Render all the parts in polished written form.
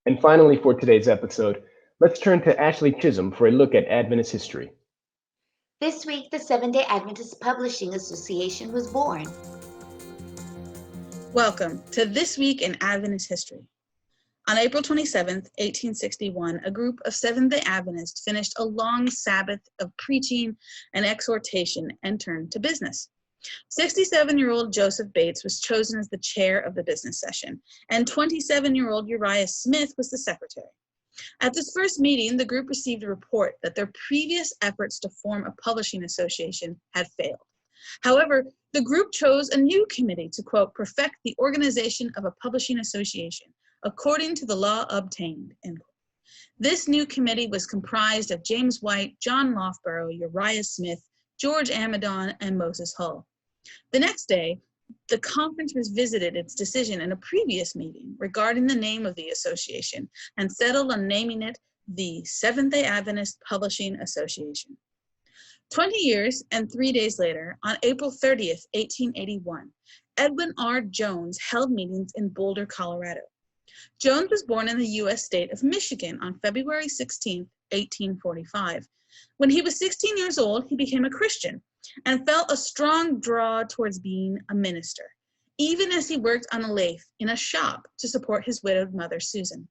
And finally, for today's episode, let's turn to Ashley Chisholm for a look at Adventist history. This week, the Seventh-day Adventist Publishing Association was born. Welcome to This Week in Adventist History. On April 27, 1861, a group of Seventh-day Adventists finished a long Sabbath of preaching and exhortation and turned to business. 67-year-old Joseph Bates was chosen as the chair of the business session, and 27-year-old Uriah Smith was the secretary. At this first meeting, the group received a report that their previous efforts to form a publishing association had failed. However, the group chose a new committee to, quote, perfect the organization of a publishing association according to the law obtained, end quote. This new committee was comprised of James White, John Loughborough, Uriah Smith, George Amidon, and Moses Hull. The next day, the conference revisited its decision in a previous meeting regarding the name of the association and settled on naming it the Seventh-day Adventist Publishing Association. 20 years and 3 days later, on April 30th, 1881, Edwin R. Jones held meetings in Boulder, Colorado. Jones was born in the U.S. state of Michigan on February 16, 1845. When he was 16 years old, he became a Christian and felt a strong draw towards being a minister, even as he worked on a lathe in a shop to support his widowed mother, Susan.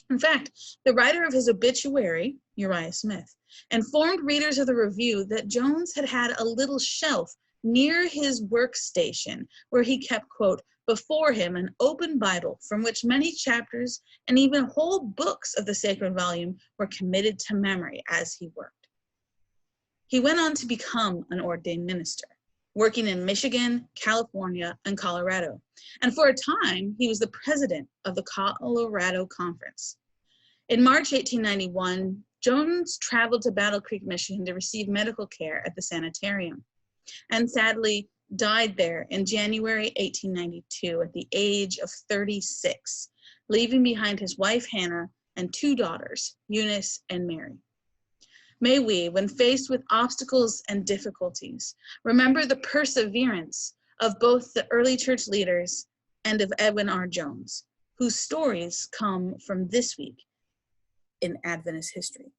In fact, the writer of his obituary, Uriah Smith, informed readers of the Review that Jones had had a little shelf near his workstation where he kept, quote, before him an open Bible from which many chapters and even whole books of the sacred volume were committed to memory as he worked. He went on to become an ordained minister, working in Michigan, California, and Colorado. And for a time, he was the president of the Colorado Conference. In March 1891, Jones traveled to Battle Creek, Michigan to receive medical care at the sanitarium, and sadly died there in January 1892 at the age of 36, leaving behind his wife Hannah and 2 daughters, Eunice and Mary. May we, when faced with obstacles and difficulties, remember the perseverance of both the early church leaders and of Edwin R. Jones, whose stories come from this week in Adventist history.